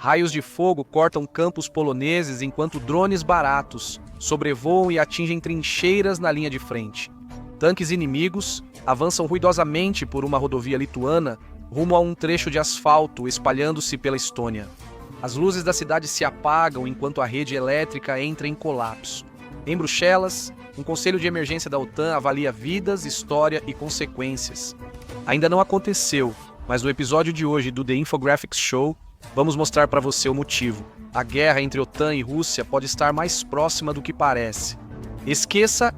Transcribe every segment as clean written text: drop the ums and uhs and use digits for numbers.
Raios de fogo cortam campos poloneses enquanto drones baratos sobrevoam e atingem trincheiras na linha de frente. Tanques inimigos avançam ruidosamente por uma rodovia lituana rumo a um trecho de asfalto espalhando-se pela Estônia. As luzes da cidade se apagam enquanto a rede elétrica entra em colapso. Em Bruxelas, um conselho de emergência da OTAN avalia vidas, história e consequências. Ainda não aconteceu, mas no episódio de hoje do The Infographics Show, vamos mostrar para você o motivo. A guerra entre OTAN e Rússia pode estar mais próxima do que parece. Esqueça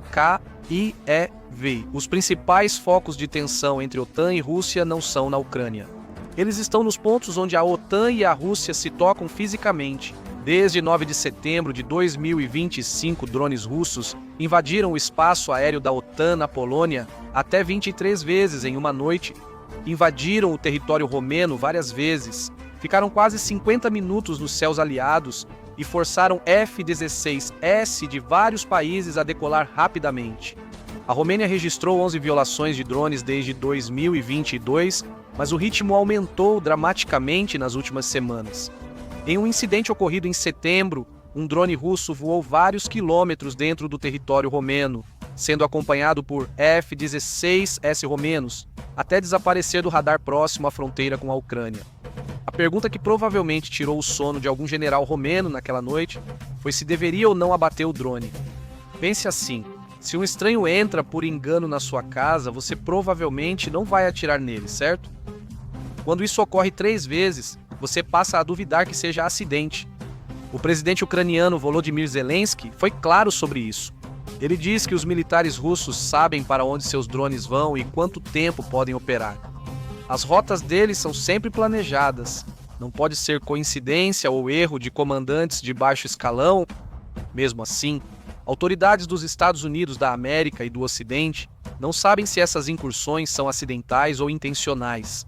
Kiev. Os principais focos de tensão entre OTAN e Rússia não são na Ucrânia. Eles estão nos pontos onde a OTAN e a Rússia se tocam fisicamente. Desde 9 de setembro de 2025, drones russos invadiram o espaço aéreo da OTAN na Polônia até 23 vezes em uma noite. Invadiram o território romeno várias vezes, ficaram quase 50 minutos nos céus aliados e forçaram F-16S de vários países a decolar rapidamente. A Romênia registrou 11 violações de drones desde 2022, mas o ritmo aumentou dramaticamente nas últimas semanas. Em um incidente ocorrido em setembro, um drone russo voou vários quilômetros dentro do território romeno, sendo acompanhado por F-16S romenos, até desaparecer do radar próximo à fronteira com a Ucrânia. A pergunta que provavelmente tirou o sono de algum general romeno naquela noite foi se deveria ou não abater o drone. Pense assim: se um estranho entra por engano na sua casa, você provavelmente não vai atirar nele, certo? Quando isso ocorre 3 vezes, você passa a duvidar que seja acidente. O presidente ucraniano Volodymyr Zelensky foi claro sobre isso. Ele diz que os militares russos sabem para onde seus drones vão e quanto tempo podem operar. As rotas deles são sempre planejadas. Não pode ser coincidência ou erro de comandantes de baixo escalão. Mesmo assim, autoridades dos Estados Unidos da América e do Ocidente não sabem se essas incursões são acidentais ou intencionais.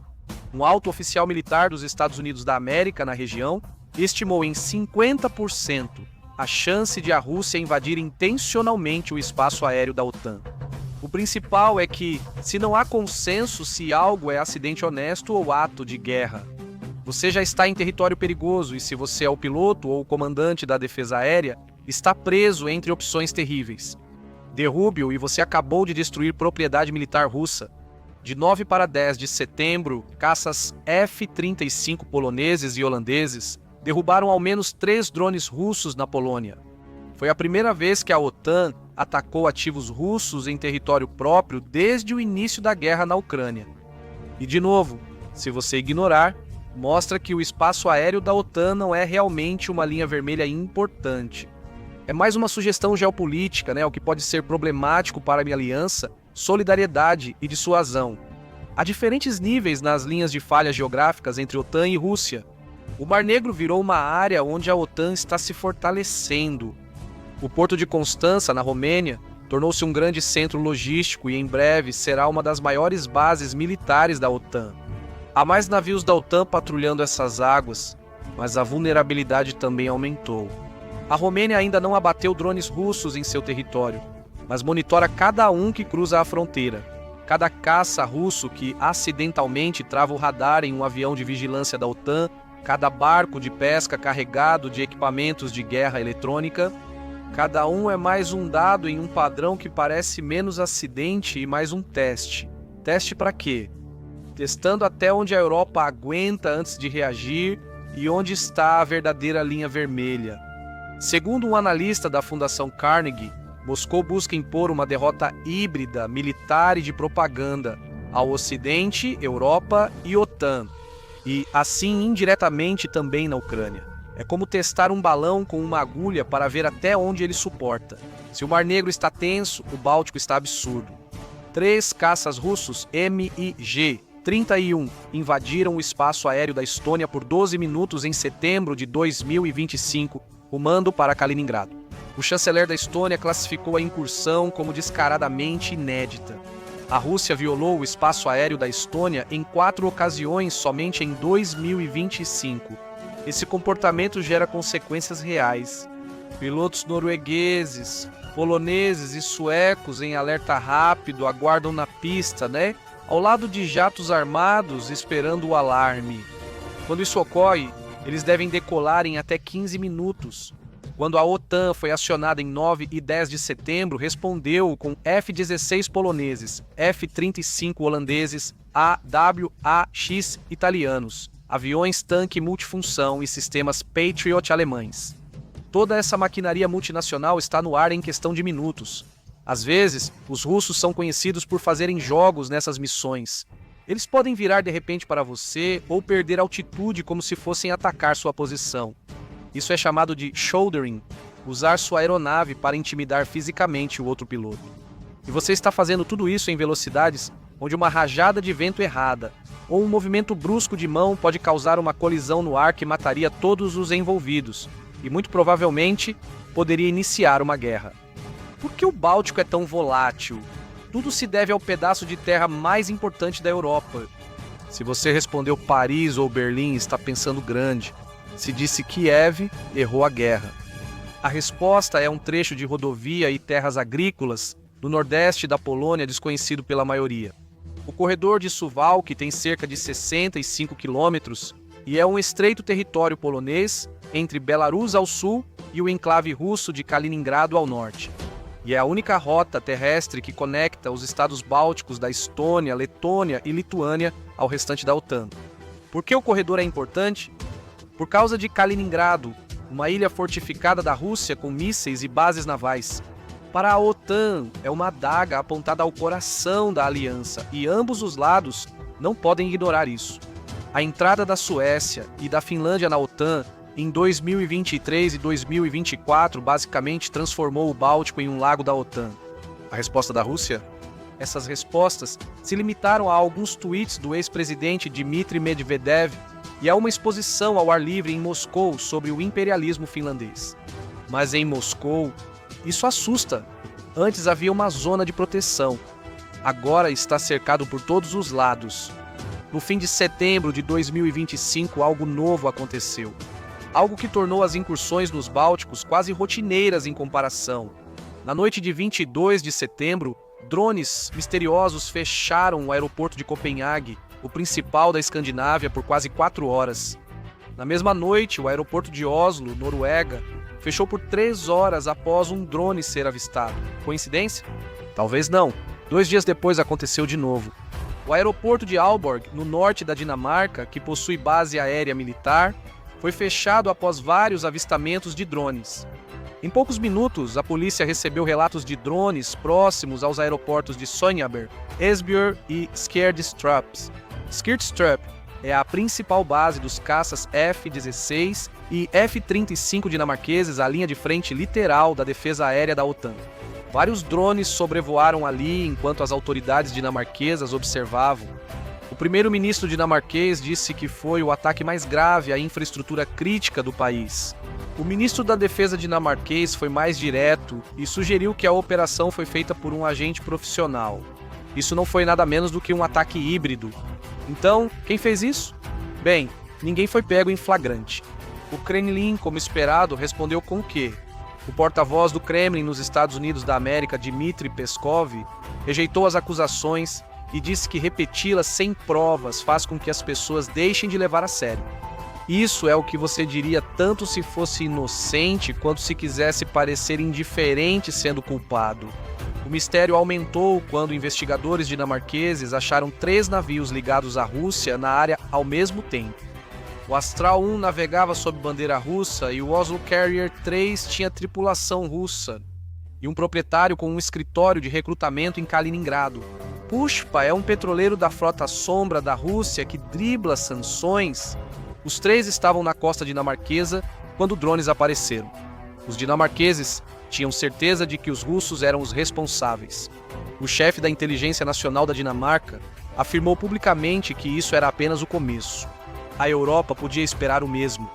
Um alto oficial militar dos Estados Unidos da América na região estimou em 50% a chance de a Rússia invadir intencionalmente o espaço aéreo da OTAN. O principal é que, se não há consenso se algo é acidente honesto ou ato de guerra, você já está em território perigoso e, se você é o piloto ou o comandante da defesa aérea, está preso entre opções terríveis. Derrube-o e você acabou de destruir propriedade militar russa. De 9 para 10 de setembro, caças F-35 poloneses e holandeses derrubaram ao menos 3 drones russos na Polônia. Foi a primeira vez que a OTAN atacou ativos russos em território próprio desde o início da guerra na Ucrânia. E de novo, se você ignorar, mostra que o espaço aéreo da OTAN não é realmente uma linha vermelha importante. É mais uma sugestão geopolítica, o que pode ser problemático para a minha aliança, solidariedade e dissuasão. Há diferentes níveis nas linhas de falhas geográficas entre OTAN e Rússia. O Mar Negro virou uma área onde a OTAN está se fortalecendo. O Porto de Constança, na Romênia, tornou-se um grande centro logístico e em breve será uma das maiores bases militares da OTAN. Há mais navios da OTAN patrulhando essas águas, mas a vulnerabilidade também aumentou. A Romênia ainda não abateu drones russos em seu território, mas monitora cada um que cruza a fronteira. Cada caça russo que acidentalmente trava o radar em um avião de vigilância da OTAN, cada barco de pesca carregado de equipamentos de guerra eletrônica, cada um é mais um dado em um padrão que parece menos acidente e mais um teste. Teste para quê? Testando até onde a Europa aguenta antes de reagir e onde está a verdadeira linha vermelha. Segundo um analista da Fundação Carnegie, Moscou busca impor uma derrota híbrida, militar e de propaganda ao Ocidente, Europa e OTAN, e assim indiretamente também na Ucrânia. É como testar um balão com uma agulha para ver até onde ele suporta. Se o Mar Negro está tenso, o Báltico está absurdo. 3 caças russos MiG-31 invadiram o espaço aéreo da Estônia por 12 minutos em setembro de 2025, rumando para Kaliningrado. O chanceler da Estônia classificou a incursão como descaradamente inédita. A Rússia violou o espaço aéreo da Estônia em 4 ocasiões somente em 2025. Esse comportamento gera consequências reais. Pilotos noruegueses, poloneses e suecos em alerta rápido aguardam na pista, ao lado de jatos armados esperando o alarme. Quando isso ocorre, Eles devem decolar em até 15 minutos. Quando a OTAN foi acionada em 9 e 10 de setembro, respondeu com F-16 poloneses, F-35 holandeses, AWACS italianos, aviões-tanque multifunção e sistemas Patriot alemães. Toda essa maquinaria multinacional está no ar em questão de minutos. Às vezes, os russos são conhecidos por fazerem jogos nessas missões. Eles podem virar de repente para você ou perder altitude como se fossem atacar sua posição. Isso é chamado de shouldering, usar sua aeronave para intimidar fisicamente o outro piloto. E você está fazendo tudo isso em velocidades onde uma rajada de vento errada ou um movimento brusco de mão pode causar uma colisão no ar que mataria todos os envolvidos e muito provavelmente poderia iniciar uma guerra. Por que o Báltico é tão volátil? Tudo se deve ao pedaço de terra mais importante da Europa. Se você respondeu Paris ou Berlim, está pensando grande. Se disse Kiev, errou a guerra. A resposta é um trecho de rodovia e terras agrícolas no nordeste da Polônia desconhecido pela maioria. O corredor de Suwałki tem cerca de 65 quilômetros e é um estreito território polonês entre Belarus ao sul e o enclave russo de Kaliningrado ao norte. E é a única rota terrestre que conecta os estados bálticos da Estônia, Letônia e Lituânia ao restante da OTAN. Por que o corredor é importante? Por causa de Kaliningrado, uma ilha fortificada da Rússia com mísseis e bases navais. Para a OTAN, é uma adaga apontada ao coração da aliança e ambos os lados não podem ignorar isso. A entrada da Suécia e da Finlândia na OTAN em 2023 e 2024 basicamente transformou o Báltico em um lago da OTAN. A resposta da Rússia? Essas respostas se limitaram a alguns tweets do ex-presidente Dmitry Medvedev e a uma exposição ao ar livre em Moscou sobre o imperialismo finlandês. Mas em Moscou, isso assusta. Antes havia uma zona de proteção. Agora está cercado por todos os lados. No fim de setembro de 2025, algo novo aconteceu. Algo que tornou as incursões nos Bálticos quase rotineiras em comparação. Na noite de 22 de setembro, drones misteriosos fecharam o aeroporto de Copenhague, o principal da Escandinávia, por quase 4 horas. Na mesma noite, o aeroporto de Oslo, Noruega, fechou por 3 horas após um drone ser avistado. Coincidência? Talvez não. 2 dias depois aconteceu de novo. O aeroporto de Aalborg, no norte da Dinamarca, que possui base aérea militar, foi fechado após vários avistamentos de drones. Em poucos minutos, a polícia recebeu relatos de drones próximos aos aeroportos de Sonjaberg, Esbjerg e Skrydstrup. Skrydstrup é a principal base dos caças F-16 e F-35 dinamarqueses, a linha de frente literal da defesa aérea da OTAN. Vários drones sobrevoaram ali enquanto as autoridades dinamarquesas observavam. O primeiro-ministro dinamarquês disse que foi o ataque mais grave à infraestrutura crítica do país. O ministro da Defesa dinamarquês foi mais direto e sugeriu que a operação foi feita por um agente profissional. Isso não foi nada menos do que um ataque híbrido. Então, quem fez isso? Bem, ninguém foi pego em flagrante. O Kremlin, como esperado, respondeu com o quê? O porta-voz do Kremlin nos Estados Unidos da América, Dmitry Peskov, rejeitou as acusações e disse que repeti-las sem provas faz com que as pessoas deixem de levar a sério. Isso é o que você diria tanto se fosse inocente quanto se quisesse parecer indiferente sendo culpado. O mistério aumentou quando investigadores dinamarqueses acharam 3 navios ligados à Rússia na área ao mesmo tempo. O Astral 1 navegava sob bandeira russa e o Oslo Carrier 3 tinha tripulação russa e um proprietário com um escritório de recrutamento em Kaliningrado. Pushpa é um petroleiro da frota sombra da Rússia que dribla sanções. Os 3 estavam na costa dinamarquesa quando drones apareceram. Os dinamarqueses tinham certeza de que os russos eram os responsáveis. O chefe da Inteligência Nacional da Dinamarca afirmou publicamente que isso era apenas o começo. A Europa podia esperar o mesmo.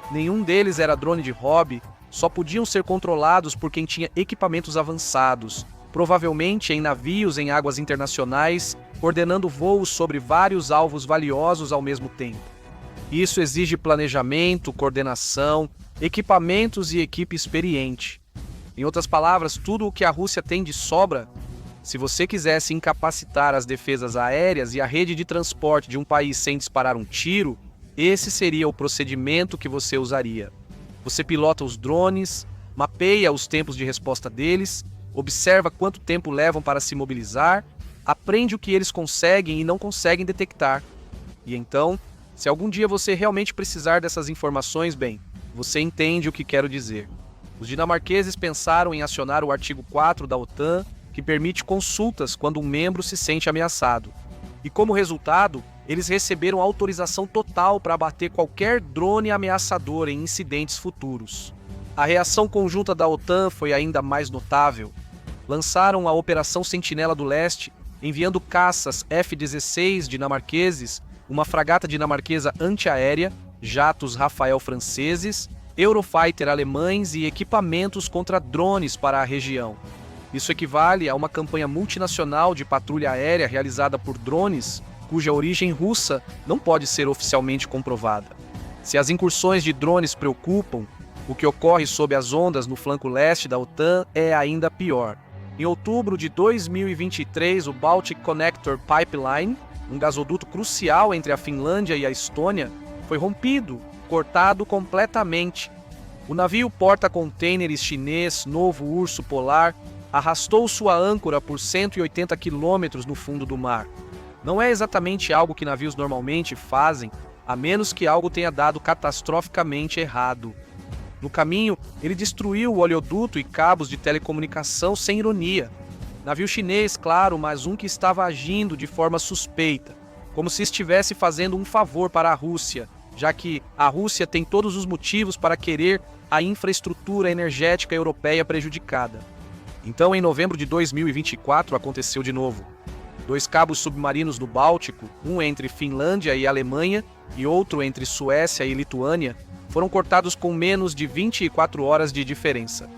Nenhum deles era drone de hobby, só podiam ser controlados por quem tinha equipamentos avançados, provavelmente em navios em águas internacionais, coordenando voos sobre vários alvos valiosos ao mesmo tempo. Isso exige planejamento, coordenação, equipamentos e equipe experiente. Em outras palavras, tudo o que a Rússia tem de sobra. Se você quisesse incapacitar as defesas aéreas e a rede de transporte de um país sem disparar um tiro, esse seria o procedimento que você usaria. Você pilota os drones, mapeia os tempos de resposta deles, observa quanto tempo levam para se mobilizar, aprende o que eles conseguem e não conseguem detectar. E então, se algum dia você realmente precisar dessas informações, bem, você entende o que quero dizer. Os dinamarqueses pensaram em acionar o artigo 4 da OTAN, que permite consultas quando um membro se sente ameaçado. E como resultado, eles receberam autorização total para abater qualquer drone ameaçador em incidentes futuros. A reação conjunta da OTAN foi ainda mais notável. Lançaram a Operação Sentinela do Leste, enviando caças F-16 dinamarqueses, uma fragata dinamarquesa antiaérea, jatos Rafael franceses, Eurofighter alemães e equipamentos contra drones para a região. Isso equivale a uma campanha multinacional de patrulha aérea realizada por drones, cuja origem russa não pode ser oficialmente comprovada. Se as incursões de drones preocupam, o que ocorre sob as ondas no flanco leste da OTAN é ainda pior. Em outubro de 2023, o Baltic Connector Pipeline, um gasoduto crucial entre a Finlândia e a Estônia, foi rompido, cortado completamente. O navio porta-contêineres chinês Novo Urso Polar arrastou sua âncora por 180 quilômetros no fundo do mar. Não é exatamente algo que navios normalmente fazem, a menos que algo tenha dado catastroficamente errado. No caminho, ele destruiu o oleoduto e cabos de telecomunicação sem ironia. Navio chinês, claro, mas um que estava agindo de forma suspeita, como se estivesse fazendo um favor para a Rússia, já que a Rússia tem todos os motivos para querer a infraestrutura energética europeia prejudicada. Então, em novembro de 2024, aconteceu de novo. 2 cabos submarinos no Báltico, um entre Finlândia e Alemanha e outro entre Suécia e Lituânia, foram cortados com menos de 24 horas de diferença.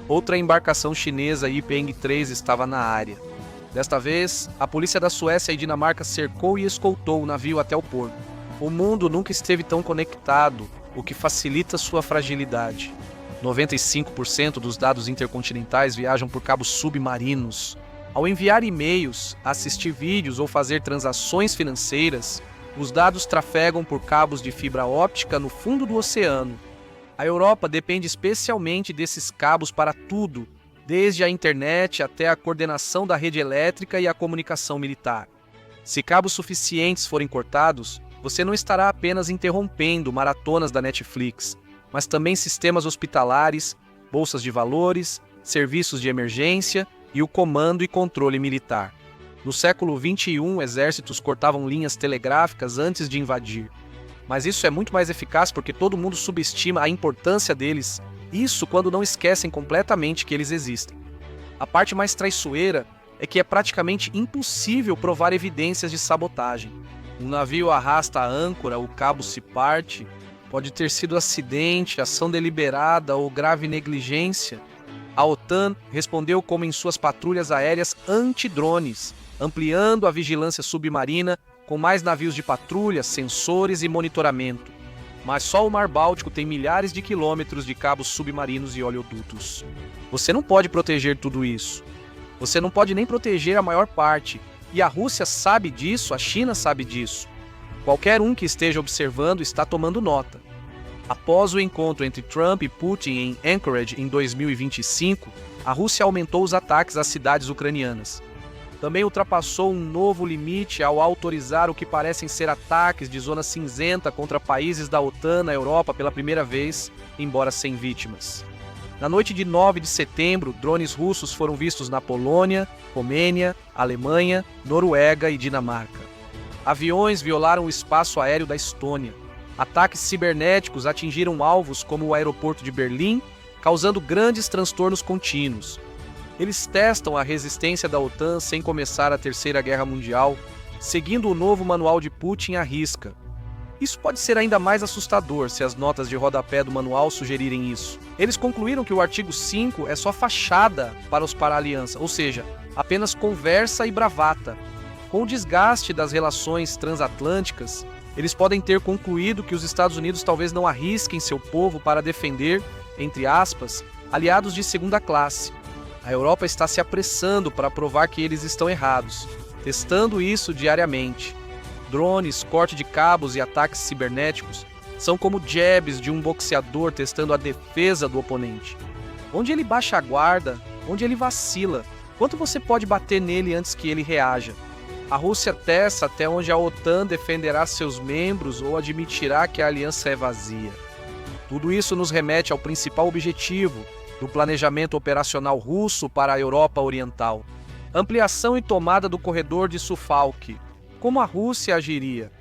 Outra embarcação chinesa Yipeng-3 estava na área. Desta vez, a polícia da Suécia e Dinamarca cercou e escoltou o navio até o porto. O mundo nunca esteve tão conectado, o que facilita sua fragilidade. 95% dos dados intercontinentais viajam por cabos submarinos. Ao enviar e-mails, assistir vídeos ou fazer transações financeiras, os dados trafegam por cabos de fibra óptica no fundo do oceano. A Europa depende especialmente desses cabos para tudo, desde a internet até a coordenação da rede elétrica e a comunicação militar. Se cabos suficientes forem cortados, você não estará apenas interrompendo maratonas da Netflix, mas também sistemas hospitalares, bolsas de valores, serviços de emergência e o comando e controle militar. No século XXI, exércitos cortavam linhas telegráficas antes de invadir. Mas isso é muito mais eficaz porque todo mundo subestima a importância deles, isso quando não esquecem completamente que eles existem. A parte mais traiçoeira é que é praticamente impossível provar evidências de sabotagem. Um navio arrasta a âncora, o cabo se parte, pode ter sido acidente, ação deliberada ou grave negligência. A OTAN respondeu como em suas patrulhas aéreas anti-drones, ampliando a vigilância submarina com mais navios de patrulha, sensores e monitoramento. Mas só o Mar Báltico tem milhares de quilômetros de cabos submarinos e oleodutos. Você não pode proteger tudo isso. Você não pode nem proteger a maior parte. E a Rússia sabe disso, a China sabe disso. Qualquer um que esteja observando está tomando nota. Após o encontro entre Trump e Putin em Anchorage em 2025, a Rússia aumentou os ataques às cidades ucranianas. Também ultrapassou um novo limite ao autorizar o que parecem ser ataques de zona cinzenta contra países da OTAN na Europa pela primeira vez, embora sem vítimas. Na noite de 9 de setembro, drones russos foram vistos na Polônia, Romênia, Alemanha, Noruega e Dinamarca. Aviões violaram o espaço aéreo da Estônia. Ataques cibernéticos atingiram alvos como o aeroporto de Berlim, causando grandes transtornos contínuos. Eles testam a resistência da OTAN sem começar a Terceira Guerra Mundial, seguindo o novo manual de Putin à risca. Isso pode ser ainda mais assustador se as notas de rodapé do manual sugerirem isso. Eles concluíram que o artigo 5 é só fachada para os para-aliança, ou seja, apenas conversa e bravata. Com o desgaste das relações transatlânticas, eles podem ter concluído que os Estados Unidos talvez não arrisquem seu povo para defender, entre aspas, aliados de segunda classe. A Europa está se apressando para provar que eles estão errados, testando isso diariamente. drones, corte de cabos e ataques cibernéticos são como jabs de um boxeador testando a defesa do oponente. Onde ele baixa a guarda, onde ele vacila, quanto você pode bater nele antes que ele reaja? A Rússia testa até onde a OTAN defenderá seus membros ou admitirá que a aliança é vazia. Tudo isso nos remete ao principal objetivo do planejamento operacional russo para a Europa Oriental: ampliação e tomada do corredor de Suwałki. Como a Rússia agiria?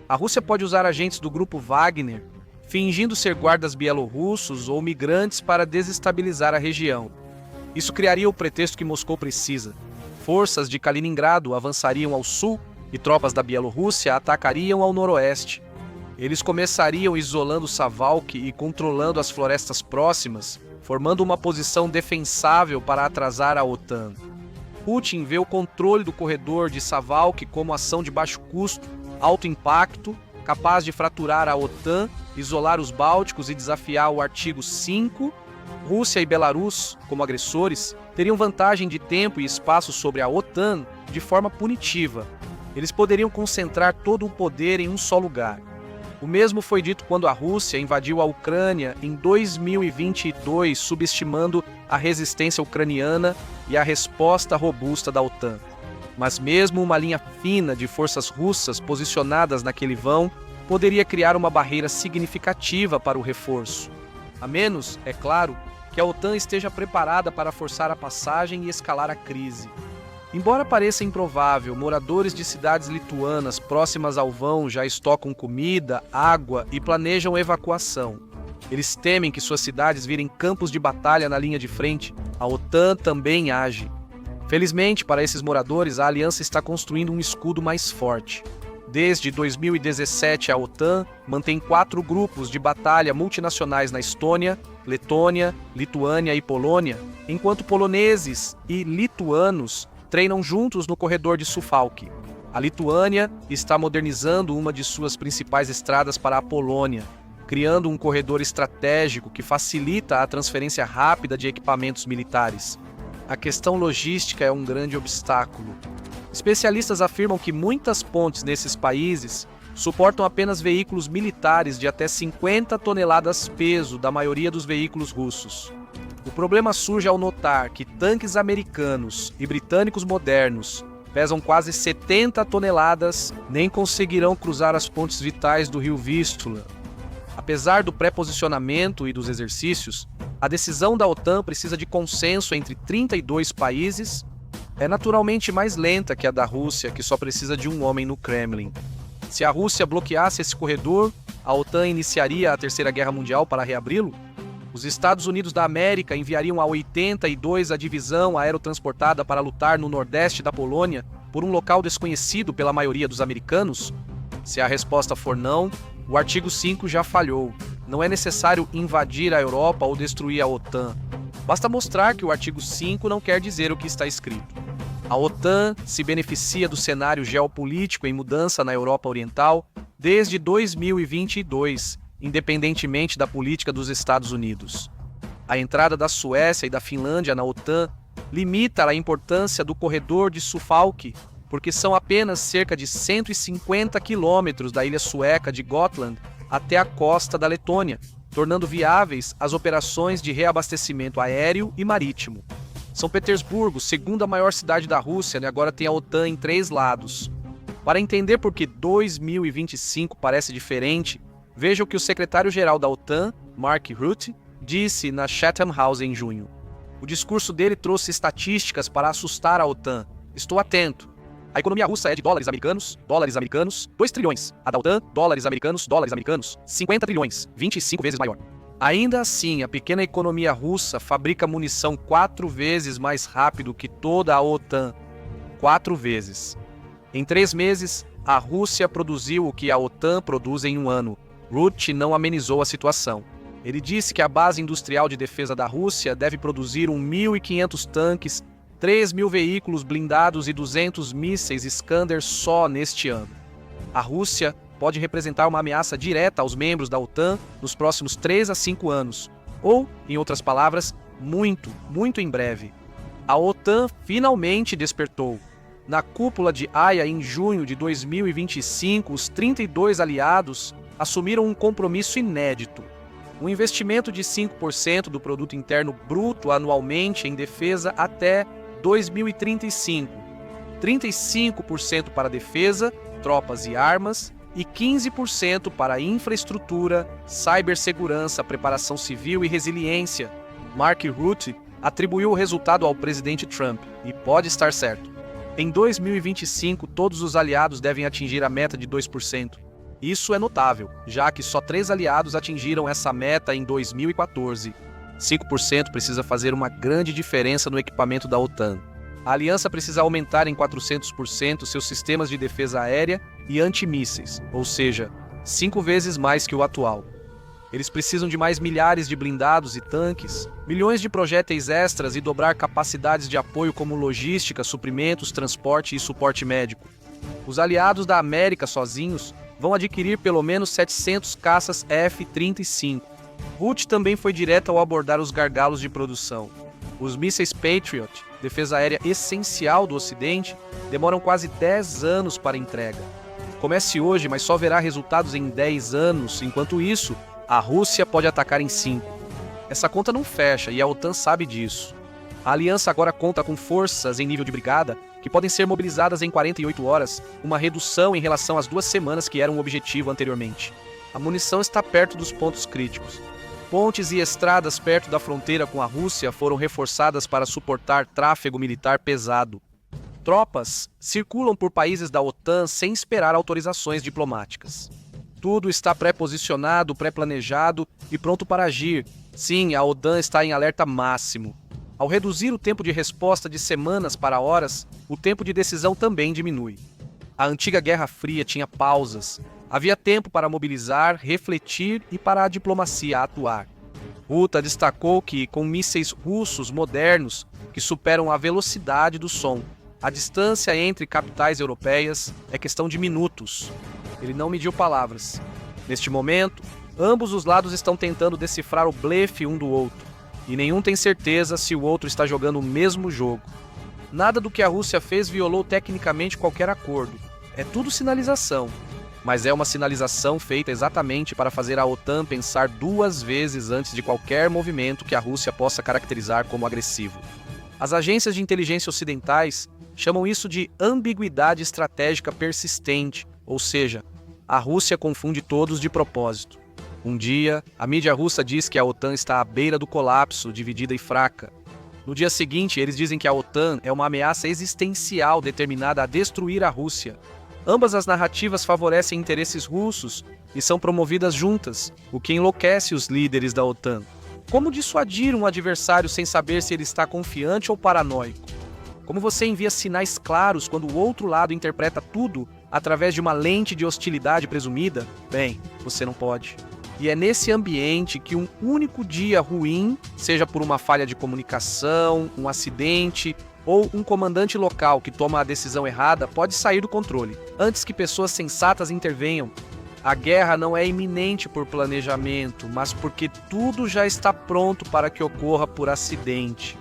A Rússia pode usar agentes do grupo Wagner, fingindo ser guardas bielorrussos ou migrantes para desestabilizar a região. Isso criaria o pretexto que Moscou precisa. Forças de Kaliningrado avançariam ao sul e tropas da Bielorrússia atacariam ao noroeste. Eles começariam isolando Suwałki e controlando as florestas próximas, formando uma posição defensável para atrasar a OTAN. Putin vê o controle do corredor de Suwałki como ação de baixo custo, alto impacto, capaz de fraturar a OTAN, isolar os Bálticos e desafiar o artigo 5. Rússia e Belarus, como agressores, teriam vantagem de tempo e espaço sobre a OTAN de forma punitiva. Eles poderiam concentrar todo o poder em um só lugar. O mesmo foi dito quando a Rússia invadiu a Ucrânia em 2022, subestimando a resistência ucraniana e a resposta robusta da OTAN. Mas mesmo uma linha fina de forças russas posicionadas naquele vão poderia criar uma barreira significativa para o reforço. A menos, é claro, que a OTAN esteja preparada para forçar a passagem e escalar a crise. Embora pareça improvável, moradores de cidades lituanas próximas ao vão já estocam comida, água e planejam evacuação. Eles temem que suas cidades virem campos de batalha na linha de frente. A OTAN também age. Felizmente, para esses moradores, a aliança está construindo um escudo mais forte. Desde 2017, a OTAN mantém 4 grupos de batalha multinacionais na Estônia, Letônia, Lituânia e Polônia, enquanto poloneses e lituanos treinam juntos no corredor de Suwałki. A Lituânia está modernizando uma de suas principais estradas para a Polônia, criando um corredor estratégico que facilita a transferência rápida de equipamentos militares. A questão logística é um grande obstáculo. Especialistas afirmam que muitas pontes nesses países suportam apenas veículos militares de até 50 toneladas peso da maioria dos veículos russos. O problema surge ao notar que tanques americanos e britânicos modernos pesam quase 70 toneladas, nem conseguirão cruzar as pontes vitais do rio Vístula. Apesar do pré-posicionamento e dos exercícios, a decisão da OTAN precisa de consenso entre 32 países. É naturalmente mais lenta que a da Rússia, que só precisa de um homem no Kremlin. Se a Rússia bloqueasse esse corredor, a OTAN iniciaria a Terceira Guerra Mundial para reabri-lo? Os Estados Unidos da América enviariam a 82 a divisão aerotransportada para lutar no nordeste da Polônia por um local desconhecido pela maioria dos americanos? Se a resposta for não, o artigo 5 já falhou. Não é necessário invadir a Europa ou destruir a OTAN. Basta mostrar que o artigo 5 não quer dizer o que está escrito. A OTAN se beneficia do cenário geopolítico em mudança na Europa Oriental desde 2022, independentemente da política dos Estados Unidos. A entrada da Suécia e da Finlândia na OTAN limita a importância do corredor de Suwałki, porque são apenas cerca de 150 quilômetros da ilha sueca de Gotland até a costa da Letônia, tornando viáveis as operações de reabastecimento aéreo e marítimo. São Petersburgo, segunda maior cidade da Rússia, agora tem a OTAN em 3 lados. Para entender por que 2025 parece diferente, veja o que o secretário-geral da OTAN, Mark Rutte, disse na Chatham House em junho. O discurso dele trouxe estatísticas para assustar a OTAN. Estou atento. A economia russa é de dólares americanos, 2 trilhões. A da OTAN, dólares americanos, 50 trilhões, 25 vezes maior. Ainda assim, a pequena economia russa fabrica munição 4 vezes mais rápido que toda a OTAN. 4 vezes. Em 3 meses, a Rússia produziu o que a OTAN produz em um ano. Rutte não amenizou a situação. Ele disse que a base industrial de defesa da Rússia deve produzir 1.500 tanques, 3.000 veículos blindados e 200 mísseis Iskander só neste ano. A Rússia pode representar uma ameaça direta aos membros da OTAN nos próximos 3 a 5 anos, ou, em outras palavras, muito em breve. A OTAN finalmente despertou. Na cúpula de Haia, em junho de 2025, os 32 aliados assumiram um compromisso inédito: um investimento de 5% do produto interno bruto anualmente em defesa até 2035, 35% para defesa, tropas e armas, e 15% para infraestrutura, cibersegurança, preparação civil e resiliência. Mark Rutte atribuiu o resultado ao presidente Trump, e pode estar certo. Em 2025, todos os aliados devem atingir a meta de 2%. Isso é notável, já que só 3 aliados atingiram essa meta em 2014. 5% precisa fazer uma grande diferença no equipamento da OTAN. A aliança precisa aumentar em 400% seus sistemas de defesa aérea e antimísseis, ou seja, 5 vezes mais que o atual. Eles precisam de mais milhares de blindados e tanques, milhões de projéteis extras e dobrar capacidades de apoio como logística, suprimentos, transporte e suporte médico. Os aliados da América sozinhos vão adquirir pelo menos 700 caças F-35. Rutte também foi direto ao abordar os gargalos de produção. Os mísseis Patriot, defesa aérea essencial do Ocidente, demoram quase 10 anos para entrega. Comece hoje, mas só verá resultados em 10 anos. Enquanto isso, a Rússia pode atacar em 5. Essa conta não fecha e a OTAN sabe disso. A aliança agora conta com forças em nível de brigada que podem ser mobilizadas em 48 horas, uma redução em relação às 2 semanas que era um objetivo anteriormente. A munição está perto dos pontos críticos. Pontes e estradas perto da fronteira com a Rússia foram reforçadas para suportar tráfego militar pesado. Tropas circulam por países da OTAN sem esperar autorizações diplomáticas. Tudo está pré-posicionado, pré-planejado e pronto para agir. Sim, a OTAN está em alerta máximo. Ao reduzir o tempo de resposta de semanas para horas, o tempo de decisão também diminui. A antiga Guerra Fria tinha pausas. Havia tempo para mobilizar, refletir e para a diplomacia atuar. Rutte destacou que, com mísseis russos modernos que superam a velocidade do som, a distância entre capitais europeias é questão de minutos. Ele não mediu palavras. Neste momento, ambos os lados estão tentando decifrar o blefe um do outro, e nenhum tem certeza se o outro está jogando o mesmo jogo. Nada do que a Rússia fez violou tecnicamente qualquer acordo. É tudo sinalização. Mas é uma sinalização feita exatamente para fazer a OTAN pensar 2 vezes antes de qualquer movimento que a Rússia possa caracterizar como agressivo. As agências de inteligência ocidentais chamam isso de ambiguidade estratégica persistente, ou seja, a Rússia confunde todos de propósito. Um dia, a mídia russa diz que a OTAN está à beira do colapso, dividida e fraca. No dia seguinte, eles dizem que a OTAN é uma ameaça existencial determinada a destruir a Rússia. Ambas as narrativas favorecem interesses russos e são promovidas juntas, o que enlouquece os líderes da OTAN. Como dissuadir um adversário sem saber se ele está confiante ou paranoico? Como você envia sinais claros quando o outro lado interpreta tudo através de uma lente de hostilidade presumida? Bem, você não pode. E é nesse ambiente que um único dia ruim, seja por uma falha de comunicação, um acidente ou um comandante local que toma a decisão errada, pode sair do controle, antes que pessoas sensatas intervenham. A guerra não é iminente por planejamento, mas porque tudo já está pronto para que ocorra por acidente.